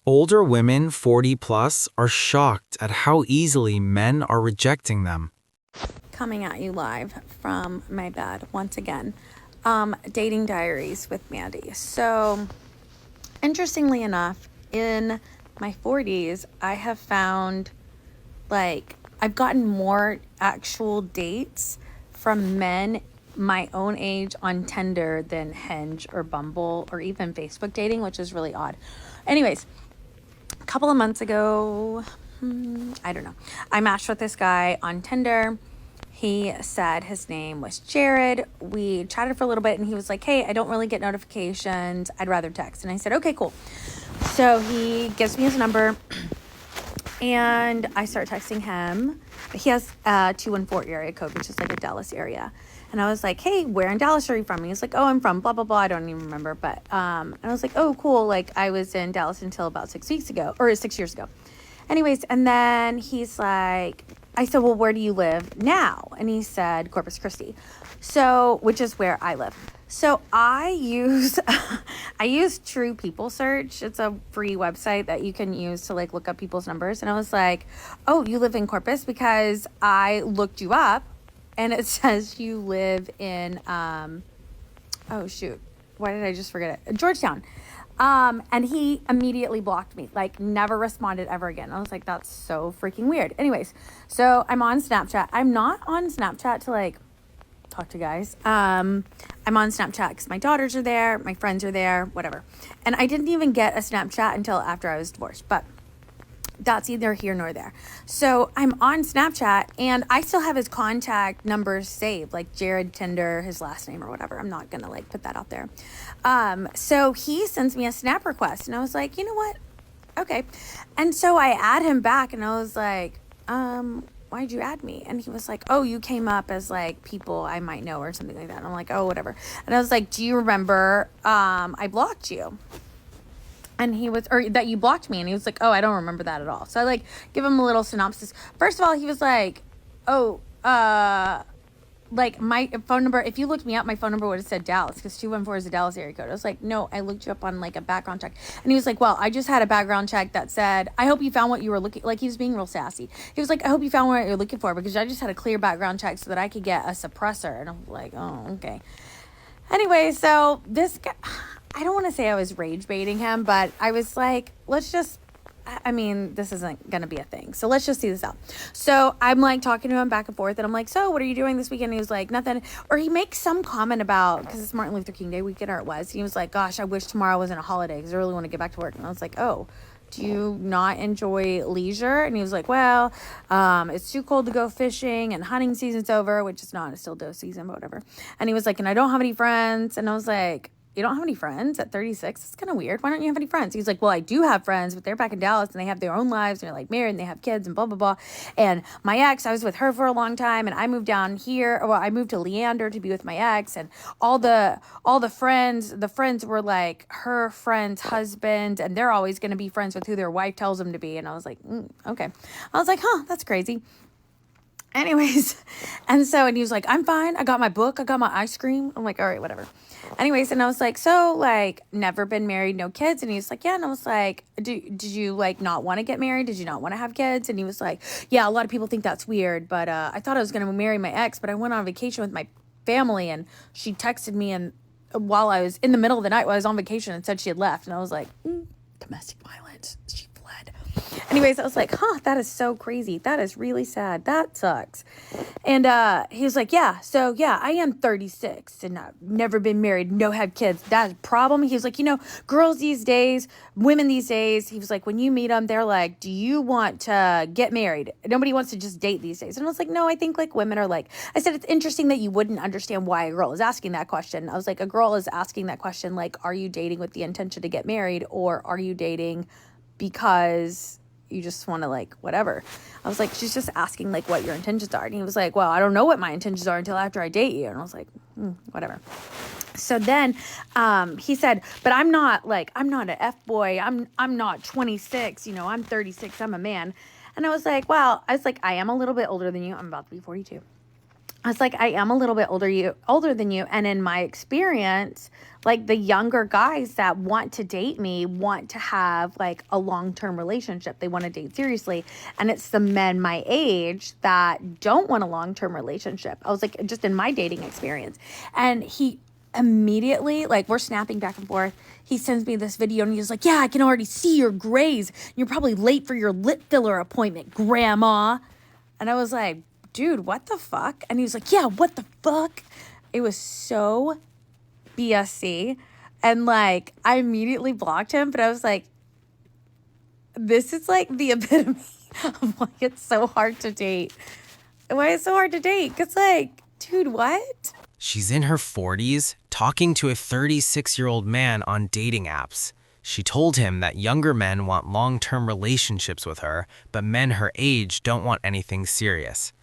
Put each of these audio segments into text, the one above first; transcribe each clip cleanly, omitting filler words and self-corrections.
Older women 40 plus are shocked at how easily men are rejecting them. Coming at you live from my bed once again. Dating diaries with Mandy. So, interestingly enough, in my 40s, I have found I've gotten more actual dates from men my own age on Tinder than Hinge or Bumble or even Facebook dating, which is really odd. Anyways, a couple of months ago, I don't know, I matched with this guy on Tinder. He said his name was Jared. We chatted for a little bit and he was like, hey, I don't really get notifications. I'd rather text. And I said, okay, cool. So he gives me his number and I start texting him. He has a 214 area code, which is like a Dallas area. And I was like, hey, where in Dallas are you from? And he's like, oh, I'm from blah, blah, blah. I don't even remember. But and I was like, oh, cool. Like I was in Dallas until about 6 weeks ago or 6 years ago. Anyways, and then he's like, I said, well, where do you live now? And he said, Corpus Christi. So, which is where I live. So I use True People Search. It's a free website that you can use to like look up people's numbers. And I was like, oh, you live in Corpus? Because I looked you up and it says you live in, oh shoot, why did I just forget it? Georgetown. And he immediately blocked me, like never responded ever again. I was like, that's so freaking weird. Anyways, so I'm on Snapchat. I'm not on Snapchat to like talk to guys. I'm on Snapchat because my daughters are there, my friends are there, whatever. And I didn't even get a Snapchat until after I was divorced, but that's either here nor there. So I'm on Snapchat and I still have his contact numbers saved, like Jared Tinder, his last name or whatever. I'm not gonna like put that out there. So he sends me a snap request and I was like, you know what? Okay. And so I add him back and I was like, why'd you add me? And he was like, oh, you came up as like people I might know or something like that. And I'm like, oh, whatever. And I was like, do you remember, I blocked you? And he was, or that you blocked me. And he was like, oh, I don't remember that at all. So I like give him a little synopsis. First of all, he was like, oh, like my phone number, if you looked me up, my phone number would have said Dallas because 214 is a Dallas area code. I was like, no, I looked you up on like a background check. And he was like, well, I just had a background check that said, I hope you found what you were looking, like he was being real sassy. He was like, I hope you found what you're looking for because I just had a clear background check so that I could get a suppressor. And I'm like, oh, okay. Anyway, so this guy, I don't want to say I was rage baiting him, but I was like, I mean, this isn't going to be a thing. So let's just see this out. So I'm like talking to him back and forth and I'm like, so what are you doing this weekend? And he was like, nothing. Or he makes some comment about, because it's Martin Luther King Day weekend, or it was. He was like, gosh, I wish tomorrow wasn't a holiday because I really want to get back to work. And I was like, oh, do you not enjoy leisure? And he was like, well, it's too cold to go fishing and hunting season's over, which is not, it's still doe season, but whatever. And he was like, and I don't have any friends. And I was like, you don't have any friends at 36? It's kind of weird. Why don't you have any friends? He's like, well, I do have friends, but they're back in Dallas and they have their own lives and they're like married and they have kids and blah, blah, blah. And my ex, I was with her for a long time and I moved down here. Well, I moved to Leander to be with my ex, and all the friends were like her friends' husbands, and they're always going to be friends with who their wife tells them to be. And I was like, okay. I was like, huh, that's crazy. Anyways, and he was like, I'm fine. I got my book. I got my ice cream. I'm like, all right, whatever. Anyways, and I was like, so like never been married, no kids. And he was like, yeah. And I was like, did you like not want to get married? Did you not want to have kids? And he was like, yeah, a lot of people think that's weird, but I thought I was going to marry my ex, but I went on vacation with my family and she texted me and while I was in the middle of the night while I was on vacation and said she had left. And I was like, domestic violence. She fled. Anyways, I was like, huh, that is so crazy. That is really sad. That sucks. And he was like, yeah, so yeah, I am 36 and I've never been married, no had kids. That's a problem. He was like, girls these days, women these days, he was like, when you meet them, they're like, do you want to get married? Nobody wants to just date these days. And I was like, no, I think like women are like, I said, it's interesting that you wouldn't understand why a girl is asking that question. I was like, a girl is asking that question, like, are you dating with the intention to get married, or are you dating because you just want to like whatever? I was like, she's just asking like what your intentions are. And he was like, well, I don't know what my intentions are until after I date you. And I was like, whatever. So then he said, but I'm not an F-boy. I'm not 26, I'm 36, I'm a man. And I was like, I am a little bit older than you. I'm about to be 42. I was like, I am a little bit older than you. And in my experience, like the younger guys that want to date me want to have like a long-term relationship. They want to date seriously. And it's the men my age that don't want a long-term relationship. I was like, just in my dating experience. And he immediately, like, we're snapping back and forth. He sends me this video and he's like, yeah, I can already see your grays. You're probably late for your lip filler appointment, grandma. And I was like, dude, what the fuck? And he was like, yeah, what the fuck? It was so BSC. And like, I immediately blocked him, but I was like, this is like the epitome of why it's so hard to date. Why it's so hard to date. Cause like, dude, what? She's in her 40s, talking to a 36-year-old man on dating apps. She told him that younger men want long-term relationships with her, but men her age don't want anything serious.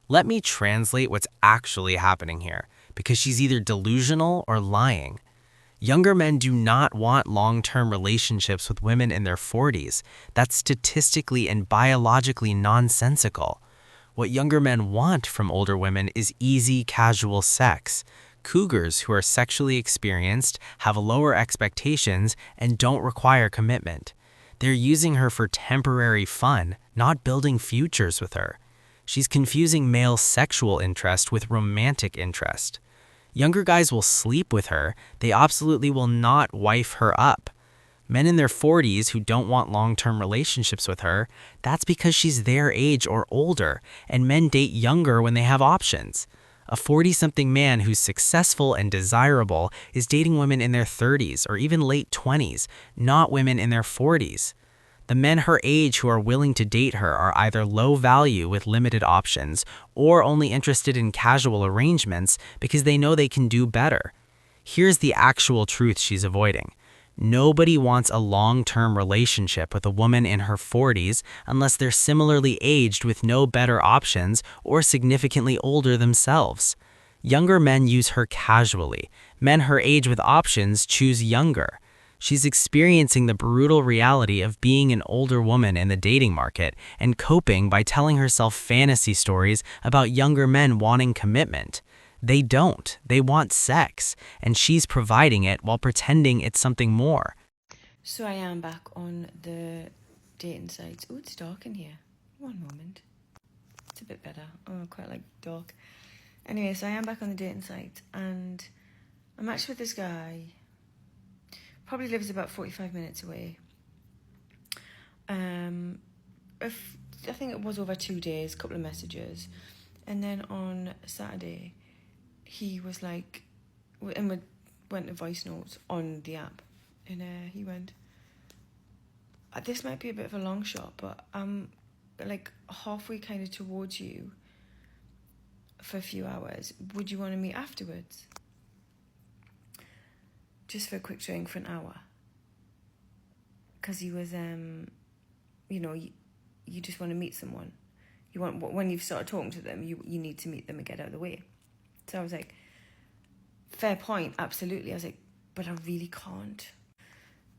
Let me translate what's actually happening here, because she's either delusional or lying. Younger men do not want long-term relationships with women in their 40s. That's statistically and biologically nonsensical. What younger men want from older women is easy, casual sex. Cougars who are sexually experienced have lower expectations and don't require commitment. They're using her for temporary fun, not building futures with her. She's confusing male sexual interest with romantic interest. Younger guys will sleep with her, they absolutely will not wife her up. Men in their 40s who don't want long-term relationships with her, that's because she's their age or older, and men date younger when they have options. A 40-something man who's successful and desirable is dating women in their 30s or even late 20s, not women in their 40s. The men her age who are willing to date her are either low value with limited options or only interested in casual arrangements because they know they can do better. Here's the actual truth she's avoiding. Nobody wants a long-term relationship with a woman in her 40s unless they're similarly aged with no better options or significantly older themselves. Younger men use her casually. Men her age with options choose younger. She's experiencing the brutal reality of being an older woman in the dating market and coping by telling herself fantasy stories about younger men wanting commitment. They don't. They want sex, and she's providing it while pretending it's something more. So I am back on the dating sites. Oh, it's dark in here. One moment. It's a bit better. Oh, I quite like dark. Anyway, so I am back on the dating site, and I'm matched with this guy. Probably lives about 45 minutes away. I think it was over 2 days, a couple of messages. And then on Saturday, he was like, and we went to voice notes on the app. And he went, this might be a bit of a long shot, but I'm like halfway kind of towards you for a few hours. Would you want to meet afterwards? Just for a quick drink for an hour. Because he was, you just want to meet someone. You want, when you've started talking to them, you need to meet them and get out of the way. So I was like, fair point, absolutely. I was like, but I really can't.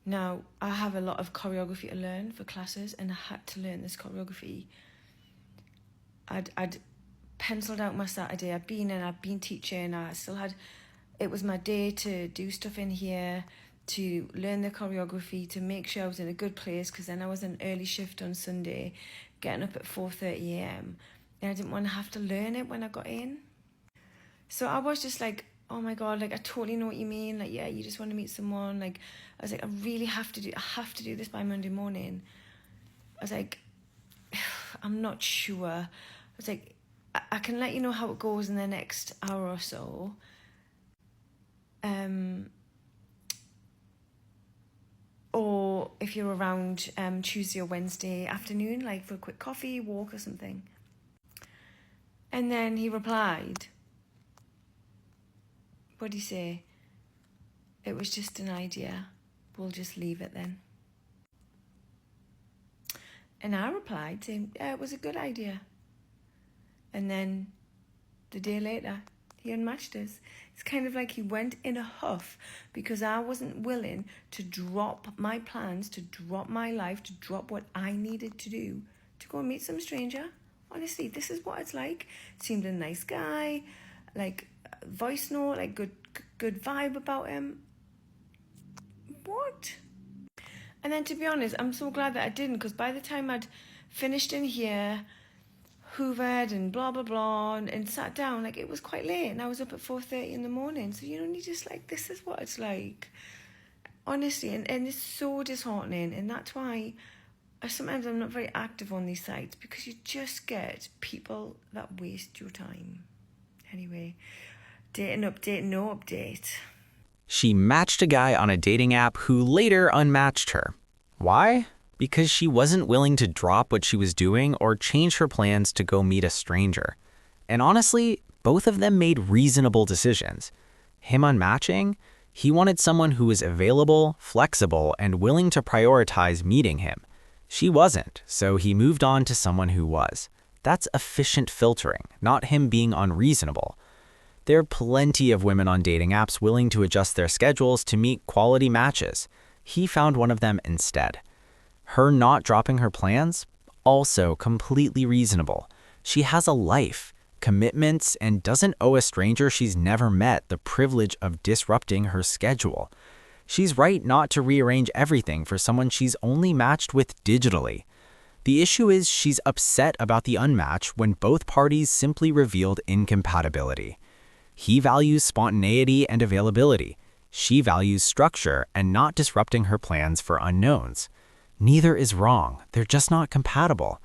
Now, I have a lot of choreography to learn for classes, and I had to learn this choreography. I'd penciled out my Saturday. I'd been teaching. It was my day to do stuff in here, to learn the choreography, to make sure I was in a good place, because then I was an early shift on Sunday, getting up at 4:30 a.m. And I didn't want to have to learn it when I got in. So I was just like, oh my God, like I totally know what you mean. Like, yeah, you just want to meet someone. Like, I was like, I have to do this by Monday morning. I was like, I'm not sure. I was like, I can let you know how it goes in the next hour or so. Or if you're around Tuesday or Wednesday afternoon, like for a quick coffee, walk or something. And then he replied, what'd he say? It was just an idea. We'll just leave it then. And I replied saying, yeah, it was a good idea. And then the day later, he unmatched us. It's kind of like he went in a huff because I wasn't willing to drop my plans, to drop my life, to drop what I needed to do to go and meet some stranger. Honestly, this is what it's like. Seemed a nice guy, like voice note, like good vibe about him. What? And then to be honest, I'm so glad that I didn't, because by the time I'd finished in here, hoovered and blah blah blah and sat down, like it was quite late and I was up at 4:30 in the morning. So you just like, this is what it's like, honestly. And it's so disheartening, and that's why sometimes I'm not very active on these sites, because you just get people that waste your time. Anyway, dating update, no update. She matched a guy on a dating app who later unmatched her. Why? Because she wasn't willing to drop what she was doing or change her plans to go meet a stranger. And honestly, both of them made reasonable decisions. Him unmatching, he wanted someone who was available, flexible, and willing to prioritize meeting him. She wasn't, so he moved on to someone who was. That's efficient filtering, not him being unreasonable. There are plenty of women on dating apps willing to adjust their schedules to meet quality matches. He found one of them instead. Her not dropping her plans? Also completely reasonable. She has a life, commitments, and doesn't owe a stranger she's never met the privilege of disrupting her schedule. She's right not to rearrange everything for someone she's only matched with digitally. The issue is she's upset about the unmatch when both parties simply revealed incompatibility. He values spontaneity and availability. She values structure and not disrupting her plans for unknowns. Neither is wrong, they're just not compatible.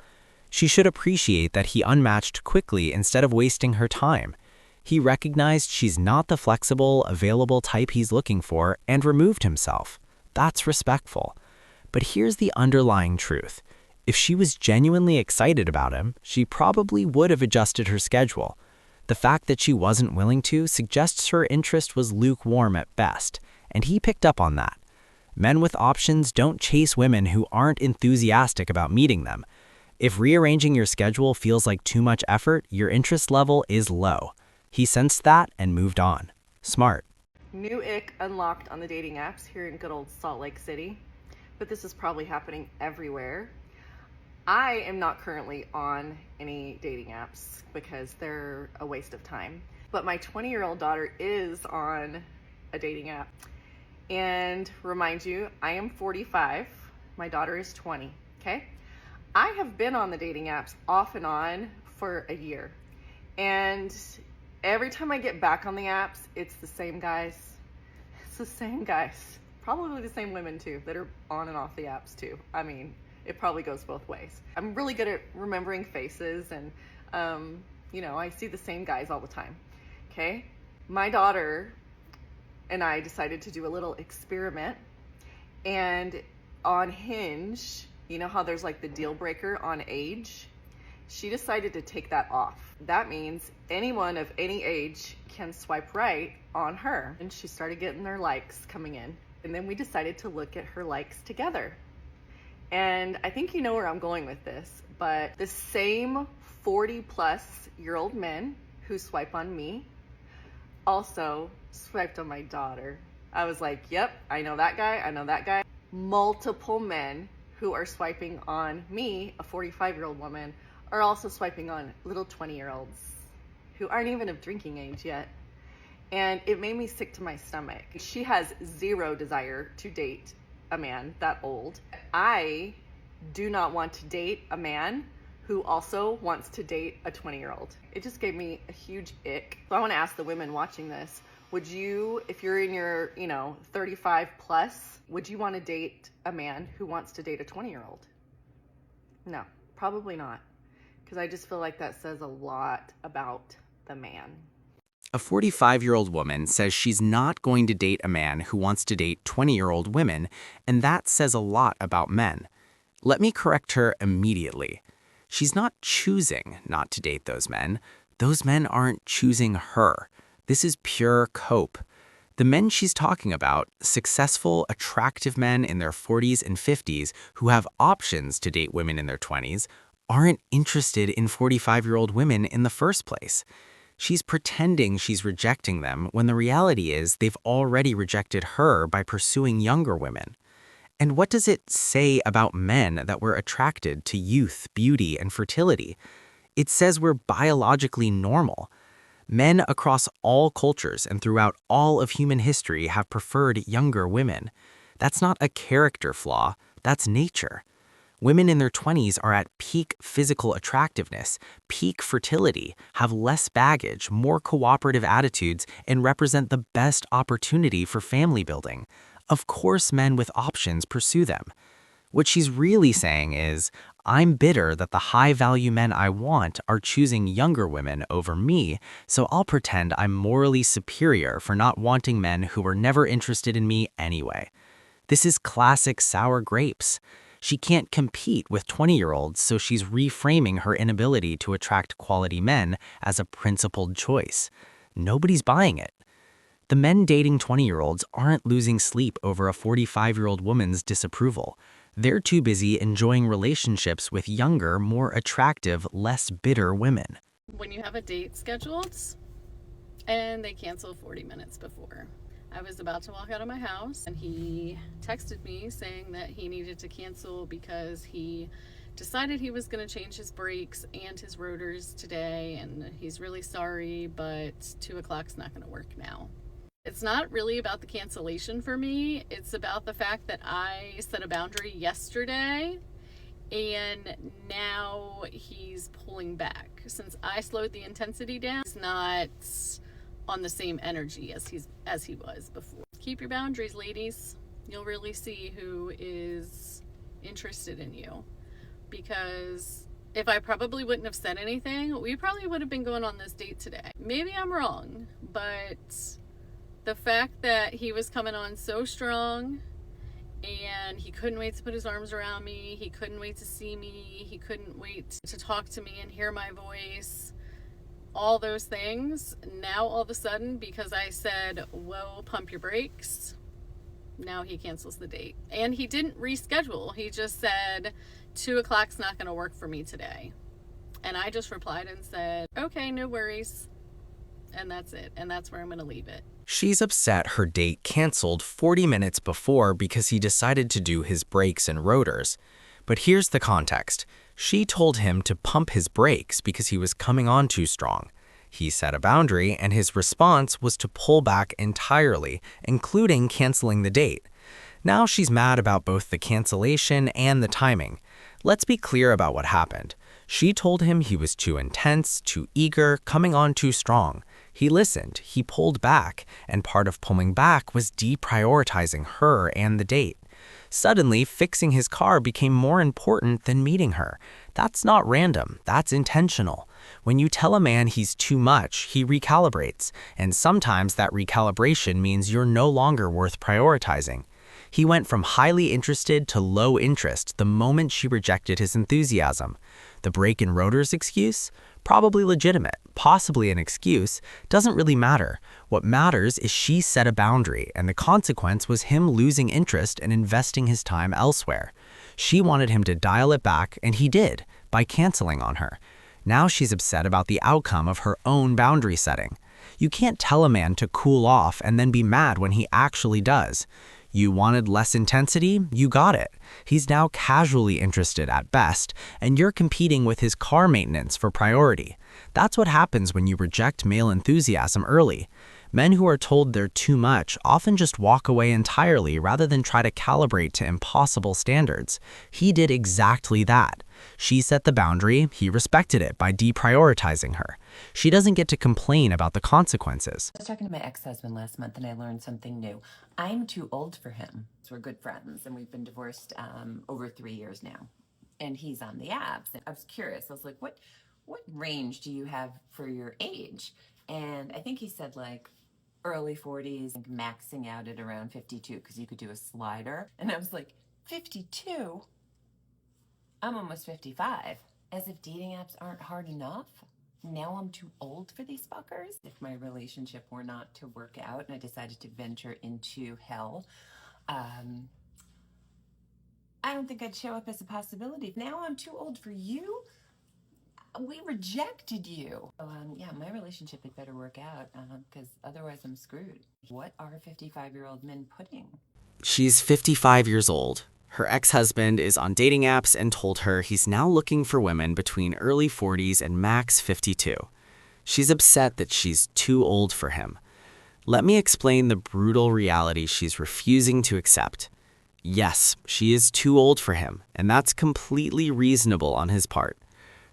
She should appreciate that he unmatched quickly instead of wasting her time. He recognized she's not the flexible, available type he's looking for and removed himself. That's respectful. But here's the underlying truth. If she was genuinely excited about him, she probably would have adjusted her schedule. The fact that she wasn't willing to suggests her interest was lukewarm at best, and he picked up on that. Men with options don't chase women who aren't enthusiastic about meeting them. If rearranging your schedule feels like too much effort, your interest level is low. He sensed that and moved on. Smart. New ick unlocked on the dating apps here in good old Salt Lake City, but this is probably happening everywhere. I am not currently on any dating apps because they're a waste of time, but my 20-year-old daughter is on a dating app. And remind you, I am 45, my daughter is 20, okay? I have been on the dating apps off and on for a year. And every time I get back on the apps, it's the same guys. It's the same guys. Probably the same women too, that are on and off the apps too. I mean, it probably goes both ways. I'm really good at remembering faces and, I see the same guys all the time, okay? My daughter and I decided to do a little experiment, and on Hinge, you know how there's like the deal breaker on age? She decided to take that off. That means anyone of any age can swipe right on her. And she started getting their likes coming in. And then we decided to look at her likes together. And I think you know where I'm going with this, but the same 40-plus-year-old men who swipe on me also swiped on my daughter. I was like, yep, I know that guy, I know that guy. Multiple men who are swiping on me, a 45-year-old woman, are also swiping on little 20-year-olds who aren't even of drinking age yet. And it made me sick to my stomach. She has zero desire to date a man that old. I do not want to date a man who also wants to date a 20-year-old. It just gave me a huge ick. So I want to ask the women watching this, would you, if you're in your, 35 plus, would you want to date a man who wants to date a 20-year-old? No, probably not. Because I just feel like that says a lot about the man. A 45-year-old woman says she's not going to date a man who wants to date 20-year-old women, and that says a lot about men. Let me correct her immediately. She's not choosing not to date those men. Those men aren't choosing her. This is pure cope. The men she's talking about, successful, attractive men in their 40s and 50s who have options to date women in their 20s, aren't interested in 45-year-old women in the first place. She's pretending she's rejecting them when the reality is they've already rejected her by pursuing younger women. And what does it say about men that we're attracted to youth, beauty, and fertility? It says we're biologically normal. Men across all cultures and throughout all of human history have preferred younger women. That's not a character flaw, that's nature. Women in their 20s are at peak physical attractiveness, peak fertility, have less baggage, more cooperative attitudes, and represent the best opportunity for family building. Of course, men with options pursue them. What she's really saying is, I'm bitter that the high-value men I want are choosing younger women over me, so I'll pretend I'm morally superior for not wanting men who were never interested in me anyway. This is classic sour grapes. She can't compete with 20-year-olds, so she's reframing her inability to attract quality men as a principled choice. Nobody's buying it. The men dating 20-year-olds aren't losing sleep over a 45-year-old woman's disapproval. They're too busy enjoying relationships with younger, more attractive, less bitter women. When you have a date scheduled and they cancel 40 minutes before. I was about to walk out of my house and he texted me saying that he needed to cancel because he decided he was going to change his brakes and his rotors today, and he's really sorry, but 2 o'clock's not going to work now. It's not really about the cancellation for me. It's about the fact that I set a boundary yesterday and now he's pulling back. Since I slowed the intensity down, he's not on the same energy as he was before. Keep your boundaries, ladies. You'll really see who is interested in you. Because if I probably wouldn't have said anything, we probably would have been going on this date today. Maybe I'm wrong, but the fact that he was coming on so strong and he couldn't wait to put his arms around me, he couldn't wait to see me, he couldn't wait to talk to me and hear my voice, all those things, now all of a sudden, because I said, whoa, pump your brakes, now he cancels the date. And he didn't reschedule. He just said, 2 o'clock's not going to work for me today. And I just replied and said, okay, no worries. And that's it. And that's where I'm going to leave it. She's upset her date canceled 40 minutes before because he decided to do his brakes and rotors. But here's the context. She told him to pump his brakes because he was coming on too strong. He set a boundary, and his response was to pull back entirely, including canceling the date. Now she's mad about both the cancellation and the timing. Let's be clear about what happened. She told him he was too intense, too eager, coming on too strong. He listened, he pulled back, and part of pulling back was deprioritizing her and the date. Suddenly, fixing his car became more important than meeting her. That's not random, that's intentional. When you tell a man he's too much, he recalibrates, and sometimes that recalibration means you're no longer worth prioritizing. He went from highly interested to low interest the moment she rejected his enthusiasm. The brake and rotors excuse? Probably legitimate, possibly an excuse, doesn't really matter. What matters is she set a boundary, and the consequence was him losing interest and investing his time elsewhere. She wanted him to dial it back, and he did, by canceling on her. Now she's upset about the outcome of her own boundary setting. You can't tell a man to cool off and then be mad when he actually does. You wanted less intensity? You got it. He's now casually interested at best, and you're competing with his car maintenance for priority. That's what happens when you reject male enthusiasm early. Men who are told they're too much often just walk away entirely rather than try to calibrate to impossible standards. He did exactly that. She set the boundary, he respected it by deprioritizing her. She doesn't get to complain about the consequences. I was talking to my ex-husband last month and I learned something new. I'm too old for him. So we're good friends and we've been divorced over 3 years now. And he's on the apps. And I was curious. I was like, what range do you have for your age? And I think he said like early 40s, maxing out at around 52 because you could do a slider. And I was like, 52? I'm almost 55. As if dating apps aren't hard enough. Now I'm too old for these fuckers. If my relationship were not to work out and I decided to venture into hell, I don't think I'd show up as a possibility. Now I'm too old for you. We rejected you. Yeah, my relationship had better work out because otherwise I'm screwed. What are 55-year-old men putting? She's 55 years old. Her ex-husband is on dating apps and told her he's now looking for women between early 40s and max 52. She's upset that she's too old for him. Let me explain the brutal reality she's refusing to accept. Yes, she is too old for him, and that's completely reasonable on his part.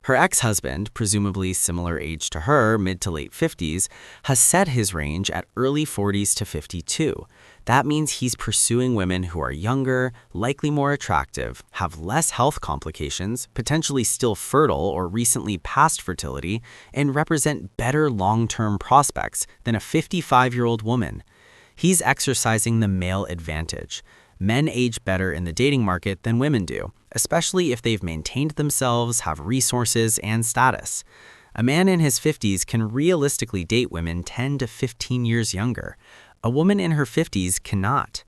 Her ex-husband, presumably similar age to her, mid to late 50s, has set his range at early 40s to 52. That means he's pursuing women who are younger, likely more attractive, have less health complications, potentially still fertile or recently past fertility, and represent better long-term prospects than a 55-year-old woman. He's exercising the male advantage. Men age better in the dating market than women do, especially if they've maintained themselves, have resources, and status. A man in his 50s can realistically date women 10 to 15 years younger. A woman in her 50s cannot.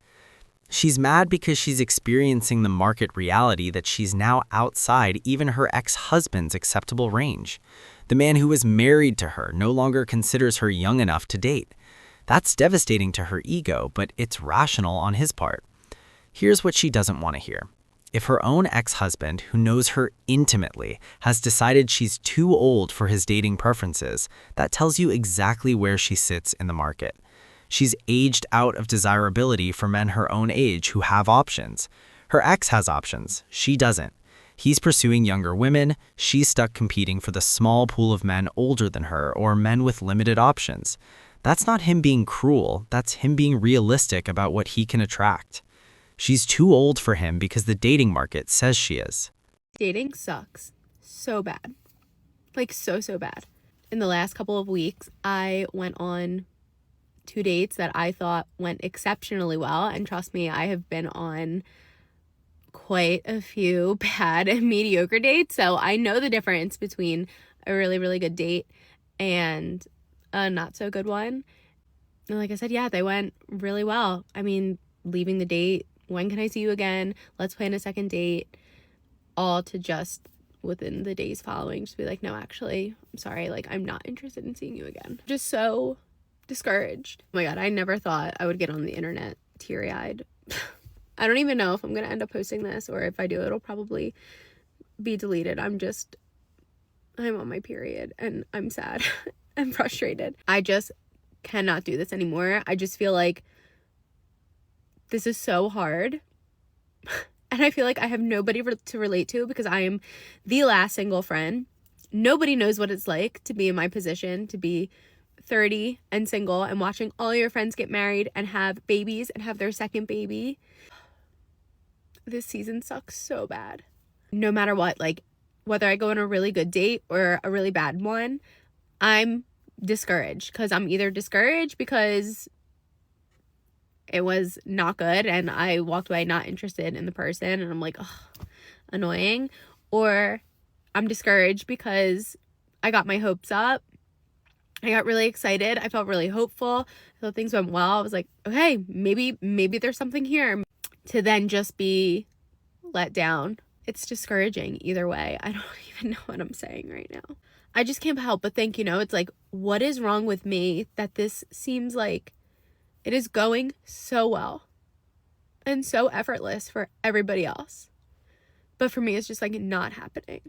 She's mad because she's experiencing the market reality that she's now outside even her ex-husband's acceptable range. The man who was married to her no longer considers her young enough to date. That's devastating to her ego, but it's rational on his part. Here's what she doesn't want to hear. If her own ex-husband, who knows her intimately, has decided she's too old for his dating preferences, that tells you exactly where she sits in the market. She's aged out of desirability for men her own age who have options. Her ex has options. She doesn't. He's pursuing younger women. She's stuck competing for the small pool of men older than her or men with limited options. That's not him being cruel. That's him being realistic about what he can attract. She's too old for him because the dating market says she is. Dating sucks so bad. Like so bad. In the last couple of weeks, I went on 2 dates that I thought went exceptionally well. And trust me, I have been on quite a few bad and mediocre dates. So I know the difference between a really, really good date and a not so good one. And like I said, yeah, they went really well. I mean, leaving the date, when can I see you again? Let's plan a second date. All to just within the days following, just be like, no, actually, I'm sorry. Like, I'm not interested in seeing you again. Just so discouraged. Oh my God, I never thought I would get on the internet teary-eyed. I don't even know if I'm going to end up posting this, or if I do, it'll probably be deleted. I'm on my period and I'm sad. I'm frustrated. I just cannot do this anymore. I just feel like this is so hard. And I feel like I have nobody to relate to because I am the last single friend. Nobody knows what it's like to be in my position, to be 30 and single and watching all your friends get married and have babies and have their second baby. This season sucks so bad. No matter what, like whether I go on a really good date or a really bad one, I'm discouraged because I'm either discouraged because it was not good and I walked away not interested in the person and I'm like, ugh, annoying. Or I'm discouraged because I got my hopes up. I got really excited. I felt really hopeful. I thought things went well. I was like, okay, maybe there's something here. To then just be let down. It's discouraging either way. I don't even know what I'm saying right now. I just can't help but think, it's like, what is wrong with me that this seems like it is going so well and so effortless for everybody else. But for me, it's just like not happening.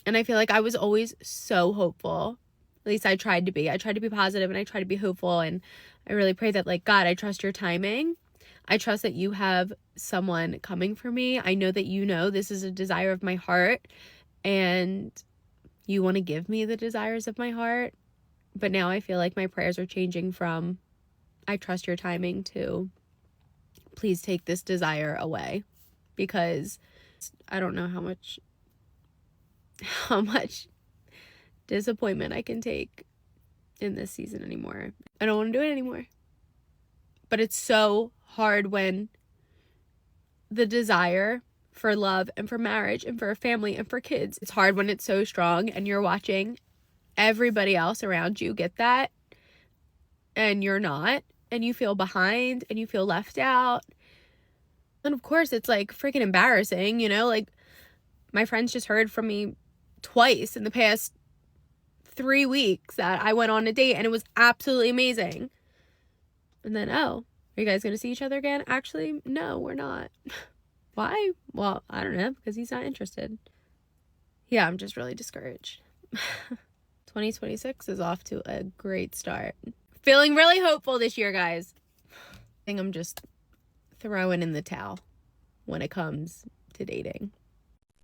And I feel like I was always so hopeful. At least I tried to be. I tried to be positive and I tried to be hopeful. And I really pray that, like, God, I trust your timing. I trust that you have someone coming for me. I know that this is a desire of my heart and you want to give me the desires of my heart. But now I feel like my prayers are changing from I trust your timing to please take this desire away, because I don't know how much disappointment I can take in this season anymore. I don't want to do it anymore. But it's so hard when the desire for love and for marriage and for a family and for kids, it's hard when it's so strong and you're watching everybody else around you get that and you're not, and you feel behind and you feel left out. And of course it's like freaking embarrassing, like my friends just heard from me twice in the past 3 weeks that I went on a date and it was absolutely amazing. And then, oh, are you guys going to see each other again? Actually, no, we're not. Why? Well, I don't know, because he's not interested. Yeah, I'm just really discouraged. 2026 is off to a great start. Feeling really hopeful this year, guys. I think I'm just throwing in the towel when it comes to dating.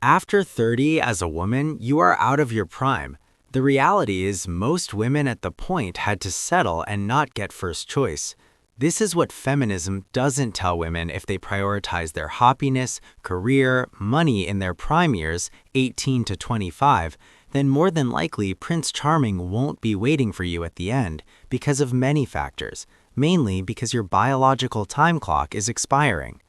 After 30 as a woman, you are out of your prime. The reality is most women at the point had to settle and not get first choice. This is what feminism doesn't tell women if they prioritize their happiness, career, money in their prime years, 18 to 25, then more than likely Prince Charming won't be waiting for you at the end because of many factors, mainly because your biological time clock is expiring.